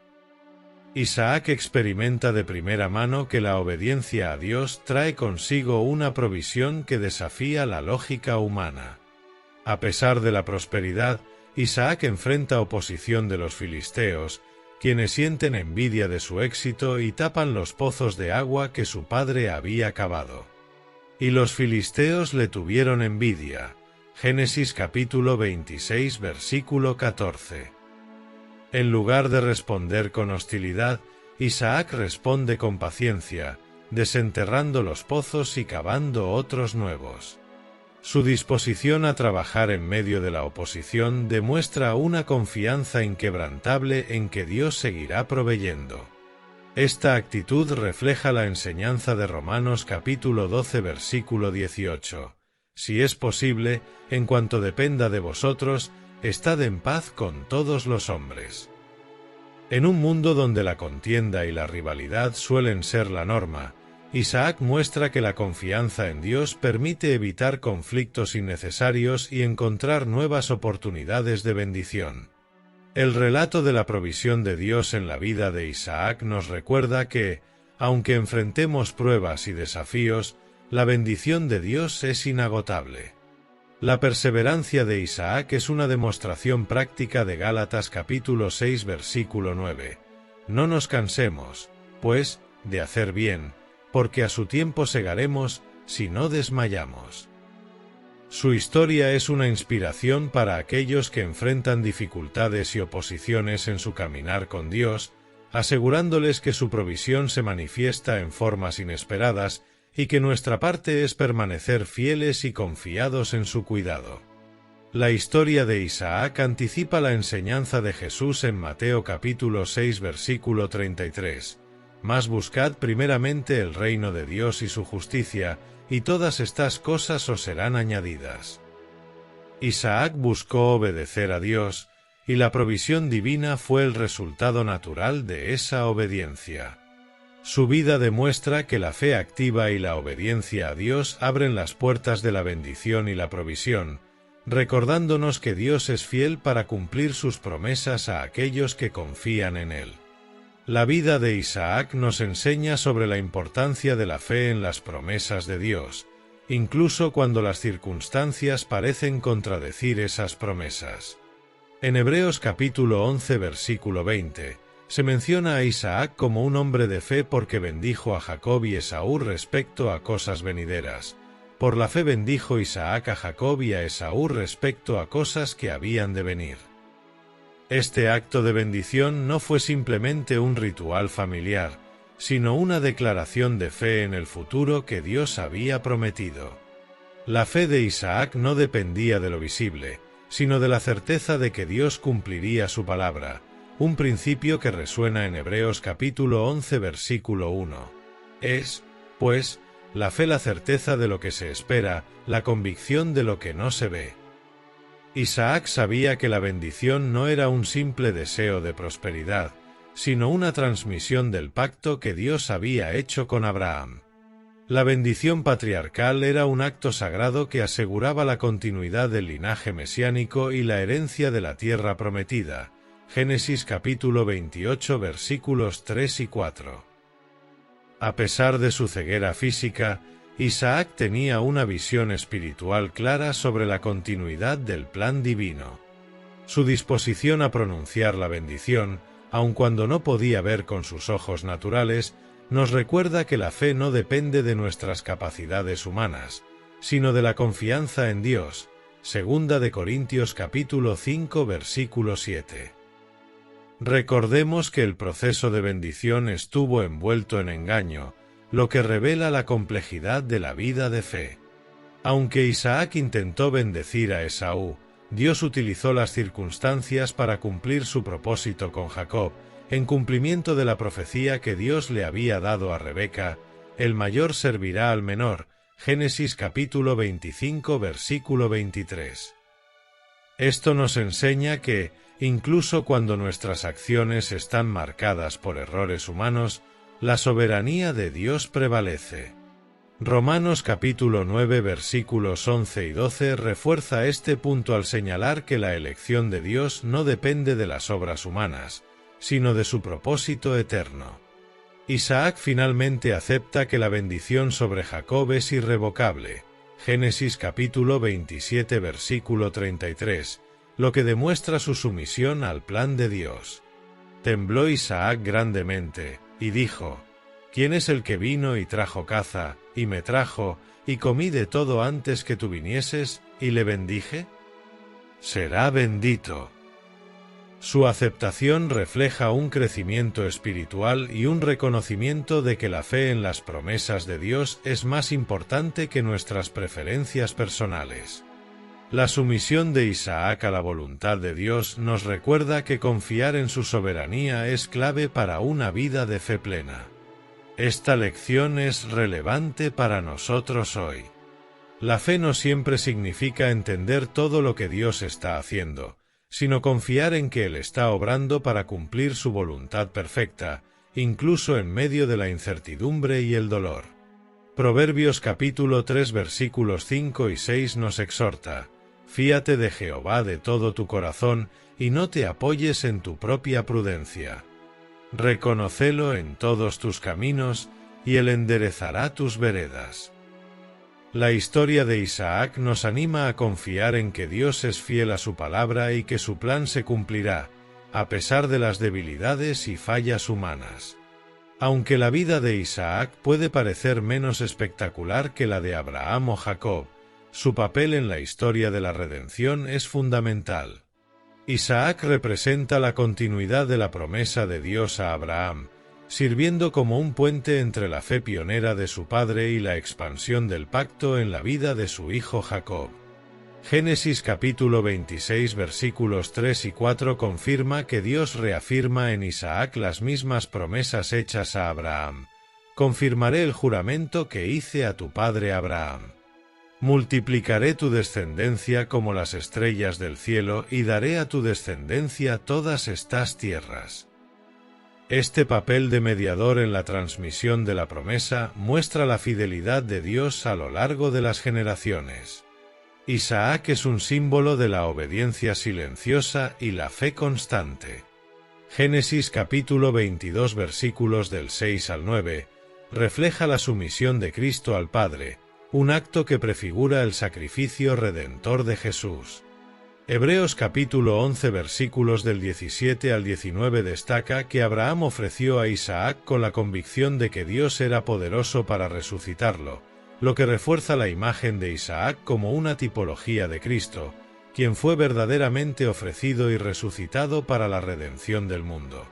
Isaac experimenta de primera mano que la obediencia a Dios trae consigo una provisión que desafía la lógica humana. A pesar de la prosperidad, Isaac enfrenta oposición de los filisteos, quienes sienten envidia de su éxito y tapan los pozos de agua que su padre había cavado. Y los filisteos le tuvieron envidia. Génesis capítulo 26 versículo 14. En lugar de responder con hostilidad, Isaac responde con paciencia, desenterrando los pozos y cavando otros nuevos. Su disposición a trabajar en medio de la oposición demuestra una confianza inquebrantable en que Dios seguirá proveyendo. Esta actitud refleja la enseñanza de Romanos capítulo 12 versículo 18. Si es posible, en cuanto dependa de vosotros, estad en paz con todos los hombres. En un mundo donde la contienda y la rivalidad suelen ser la norma, Isaac muestra que la confianza en Dios permite evitar conflictos innecesarios y encontrar nuevas oportunidades de bendición. El relato de la provisión de Dios en la vida de Isaac nos recuerda que, aunque enfrentemos pruebas y desafíos, la bendición de Dios es inagotable. La perseverancia de Isaac es una demostración práctica de Gálatas capítulo 6 versículo 9. No nos cansemos, pues, de hacer bien, porque a su tiempo segaremos, si no desmayamos. Su historia es una inspiración para aquellos que enfrentan dificultades y oposiciones en su caminar con Dios, asegurándoles que su provisión se manifiesta en formas inesperadas y que nuestra parte es permanecer fieles y confiados en su cuidado. La historia de Isaac anticipa la enseñanza de Jesús en Mateo capítulo 6 versículo 33. Mas buscad primeramente el reino de Dios y su justicia, y todas estas cosas os serán añadidas. Isaac buscó obedecer a Dios, y la provisión divina fue el resultado natural de esa obediencia. Su vida demuestra que la fe activa y la obediencia a Dios abren las puertas de la bendición y la provisión, recordándonos que Dios es fiel para cumplir sus promesas a aquellos que confían en Él. La vida de Isaac nos enseña sobre la importancia de la fe en las promesas de Dios, incluso cuando las circunstancias parecen contradecir esas promesas. En Hebreos capítulo 11 versículo 20, se menciona a Isaac como un hombre de fe porque bendijo a Jacob y Esaú respecto a cosas venideras. Por la fe bendijo Isaac a Jacob y a Esaú respecto a cosas que habían de venir. Este acto de bendición no fue simplemente un ritual familiar, sino una declaración de fe en el futuro que Dios había prometido. La fe de Isaac no dependía de lo visible, sino de la certeza de que Dios cumpliría su palabra, un principio que resuena en Hebreos capítulo 11 versículo 1. Es, pues, la fe la certeza de lo que se espera, la convicción de lo que no se ve. Isaac sabía que la bendición no era un simple deseo de prosperidad, sino una transmisión del pacto que Dios había hecho con Abraham. La bendición patriarcal era un acto sagrado que aseguraba la continuidad del linaje mesiánico y la herencia de la tierra prometida. Génesis capítulo 28 versículos 3 y 4. A pesar de su ceguera física, Isaac tenía una visión espiritual clara sobre la continuidad del plan divino. Su disposición a pronunciar la bendición, aun cuando no podía ver con sus ojos naturales, nos recuerda que la fe no depende de nuestras capacidades humanas, sino de la confianza en Dios. Segunda de Corintios capítulo 5 versículo 7. Recordemos que el proceso de bendición estuvo envuelto en engaño, lo que revela la complejidad de la vida de fe. Aunque Isaac intentó bendecir a Esaú, Dios utilizó las circunstancias para cumplir su propósito con Jacob, en cumplimiento de la profecía que Dios le había dado a Rebeca: el mayor servirá al menor. Génesis capítulo 25 versículo 23. Esto nos enseña que, incluso cuando nuestras acciones están marcadas por errores humanos, la soberanía de Dios prevalece. Romanos capítulo 9 versículos 11 y 12 refuerza este punto al señalar que la elección de Dios no depende de las obras humanas, sino de su propósito eterno. Isaac finalmente acepta que la bendición sobre Jacob es irrevocable. Génesis capítulo 27 versículo 33, lo que demuestra su sumisión al plan de Dios. Tembló Isaac grandemente, y dijo: ¿Quién es el que vino y trajo caza, y me trajo, y comí de todo antes que tú vinieses, y le bendije? Será bendito. Su aceptación refleja un crecimiento espiritual y un reconocimiento de que la fe en las promesas de Dios es más importante que nuestras preferencias personales. La sumisión de Isaac a la voluntad de Dios nos recuerda que confiar en su soberanía es clave para una vida de fe plena. Esta lección es relevante para nosotros hoy. La fe no siempre significa entender todo lo que Dios está haciendo, sino confiar en que Él está obrando para cumplir su voluntad perfecta, incluso en medio de la incertidumbre y el dolor. Proverbios capítulo 3 versículos 5 y 6 nos exhorta: «Fíate de Jehová de todo tu corazón, y no te apoyes en tu propia prudencia. Reconócelo en todos tus caminos, y Él enderezará tus veredas». La historia de Isaac nos anima a confiar en que Dios es fiel a su palabra y que su plan se cumplirá, a pesar de las debilidades y fallas humanas. Aunque la vida de Isaac puede parecer menos espectacular que la de Abraham o Jacob, su papel en la historia de la redención es fundamental. Isaac representa la continuidad de la promesa de Dios a Abraham, sirviendo como un puente entre la fe pionera de su padre y la expansión del pacto en la vida de su hijo Jacob. Génesis capítulo 26 versículos 3 y 4 confirma que Dios reafirma en Isaac las mismas promesas hechas a Abraham: «Confirmaré el juramento que hice a tu padre Abraham. Multiplicaré tu descendencia como las estrellas del cielo y daré a tu descendencia todas estas tierras». Este papel de mediador en la transmisión de la promesa muestra la fidelidad de Dios a lo largo de las generaciones. Isaac es un símbolo de la obediencia silenciosa y la fe constante. Génesis capítulo 22 versículos del 6 al 9 refleja la sumisión de Cristo al Padre, un acto que prefigura el sacrificio redentor de Jesús. Hebreos capítulo 11 versículos del 17 al 19 destaca que Abraham ofreció a Isaac con la convicción de que Dios era poderoso para resucitarlo, lo que refuerza la imagen de Isaac como una tipología de Cristo, quien fue verdaderamente ofrecido y resucitado para la redención del mundo.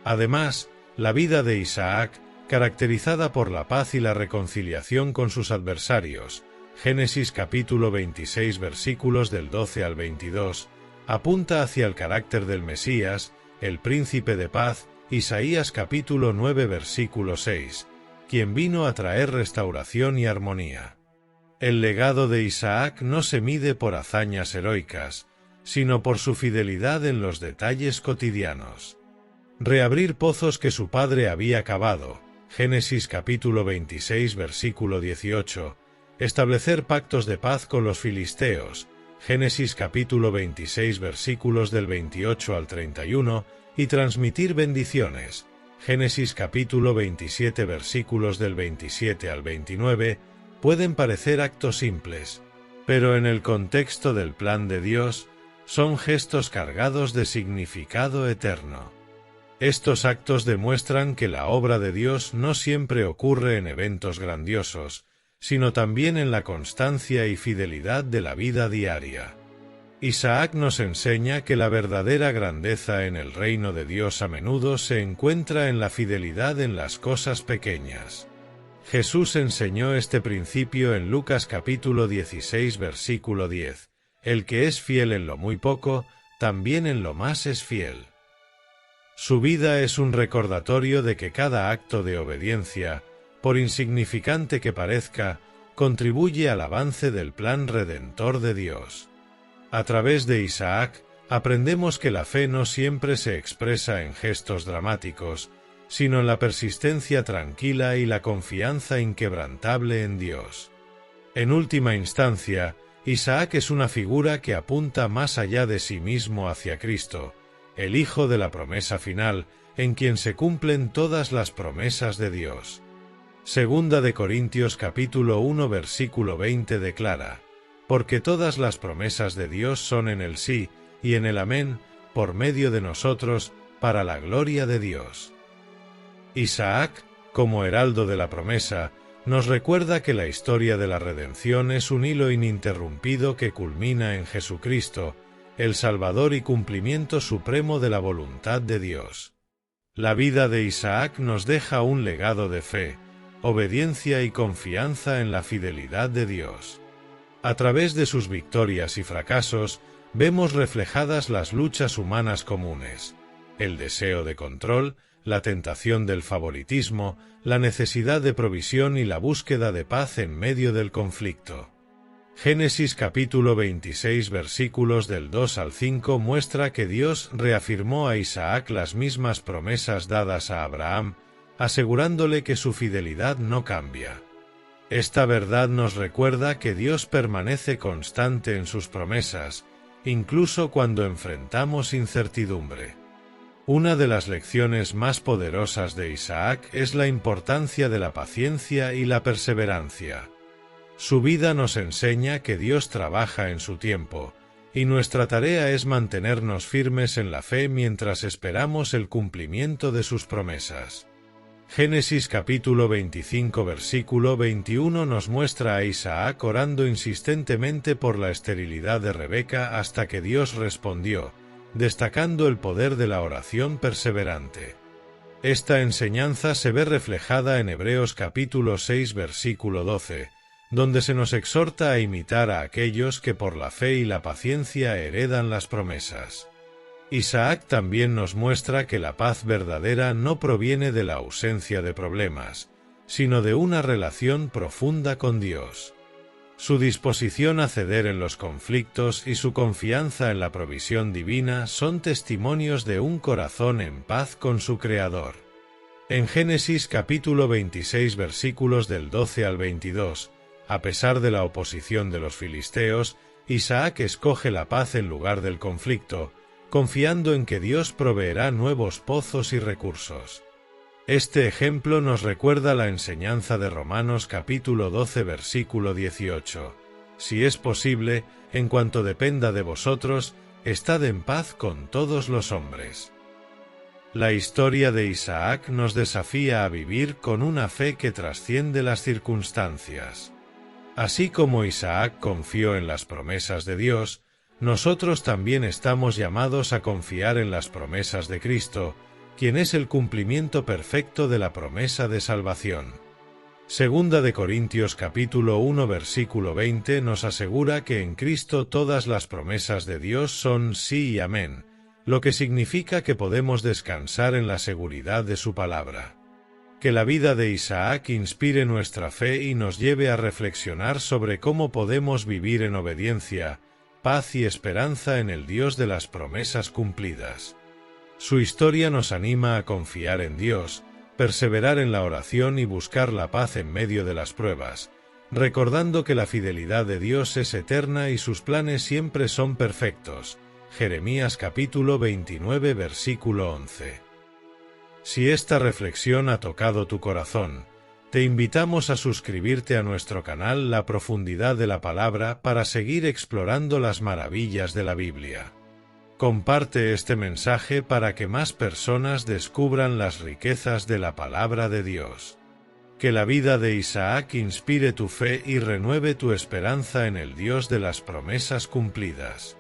Además, la vida de Isaac, caracterizada por la paz y la reconciliación con sus adversarios, Génesis capítulo 26 versículos del 12 al 22, apunta hacia el carácter del Mesías, el príncipe de paz, Isaías capítulo 9 versículo 6, quien vino a traer restauración y armonía. El legado de Isaac no se mide por hazañas heroicas, sino por su fidelidad en los detalles cotidianos. Reabrir pozos que su padre había cavado, Génesis capítulo 26 versículo 18, establecer pactos de paz con los filisteos, Génesis capítulo 26 versículos del 28 al 31, y transmitir bendiciones, Génesis capítulo 27 versículos del 27 al 29, pueden parecer actos simples, pero en el contexto del plan de Dios, son gestos cargados de significado eterno. Estos actos demuestran que la obra de Dios no siempre ocurre en eventos grandiosos, sino también en la constancia y fidelidad de la vida diaria. Isaac nos enseña que la verdadera grandeza en el reino de Dios a menudo se encuentra en la fidelidad en las cosas pequeñas. Jesús enseñó este principio en Lucas capítulo 16 versículo 10, «El que es fiel en lo muy poco, también en lo más es fiel». Su vida es un recordatorio de que cada acto de obediencia, por insignificante que parezca, contribuye al avance del plan redentor de Dios. A través de Isaac, aprendemos que la fe no siempre se expresa en gestos dramáticos, sino en la persistencia tranquila y la confianza inquebrantable en Dios. En última instancia, Isaac es una figura que apunta más allá de sí mismo hacia Cristo, el Hijo de la promesa final, en quien se cumplen todas las promesas de Dios. Segunda de Corintios capítulo 1 versículo 20 declara: «Porque todas las promesas de Dios son en el sí y en el amén, por medio de nosotros, para la gloria de Dios». Isaac, como heraldo de la promesa, nos recuerda que la historia de la redención es un hilo ininterrumpido que culmina en Jesucristo, el Salvador y cumplimiento supremo de la voluntad de Dios. La vida de Isaac nos deja un legado de fe, obediencia y confianza en la fidelidad de Dios. A través de sus victorias y fracasos, vemos reflejadas las luchas humanas comunes: el deseo de control, la tentación del favoritismo, la necesidad de provisión y la búsqueda de paz en medio del conflicto. Génesis capítulo 26 versículos del 2 al 5 muestra que Dios reafirmó a Isaac las mismas promesas dadas a Abraham, asegurándole que su fidelidad no cambia. Esta verdad nos recuerda que Dios permanece constante en sus promesas, incluso cuando enfrentamos incertidumbre. Una de las lecciones más poderosas de Isaac es la importancia de la paciencia y la perseverancia. Su vida nos enseña que Dios trabaja en su tiempo, y nuestra tarea es mantenernos firmes en la fe mientras esperamos el cumplimiento de sus promesas. Génesis capítulo 25 versículo 21 nos muestra a Isaac orando insistentemente por la esterilidad de Rebeca hasta que Dios respondió, destacando el poder de la oración perseverante. Esta enseñanza se ve reflejada en Hebreos capítulo 6 versículo 12, donde se nos exhorta a imitar a aquellos que por la fe y la paciencia heredan las promesas. Isaac también nos muestra que la paz verdadera no proviene de la ausencia de problemas, sino de una relación profunda con Dios. Su disposición a ceder en los conflictos y su confianza en la provisión divina son testimonios de un corazón en paz con su Creador. En Génesis capítulo 26 versículos del 12 al 22, a pesar de la oposición de los filisteos, Isaac escoge la paz en lugar del conflicto, confiando en que Dios proveerá nuevos pozos y recursos. Este ejemplo nos recuerda la enseñanza de Romanos capítulo 12 versículo 18. Si es posible, en cuanto dependa de vosotros, estad en paz con todos los hombres. La historia de Isaac nos desafía a vivir con una fe que trasciende las circunstancias. Así como Isaac confió en las promesas de Dios, nosotros también estamos llamados a confiar en las promesas de Cristo, quien es el cumplimiento perfecto de la promesa de salvación. Segunda de Corintios capítulo 1 versículo 20 nos asegura que en Cristo todas las promesas de Dios son sí y amén, lo que significa que podemos descansar en la seguridad de su palabra. Que la vida de Isaac inspire nuestra fe y nos lleve a reflexionar sobre cómo podemos vivir en obediencia, paz y esperanza en el Dios de las promesas cumplidas. Su historia nos anima a confiar en Dios, perseverar en la oración y buscar la paz en medio de las pruebas, recordando que la fidelidad de Dios es eterna y sus planes siempre son perfectos. Jeremías capítulo 29 versículo 11. Si esta reflexión ha tocado tu corazón, te invitamos a suscribirte a nuestro canal La Profundidad de la Palabra para seguir explorando las maravillas de la Biblia. Comparte este mensaje para que más personas descubran las riquezas de la palabra de Dios. Que la vida de Isaac inspire tu fe y renueve tu esperanza en el Dios de las promesas cumplidas.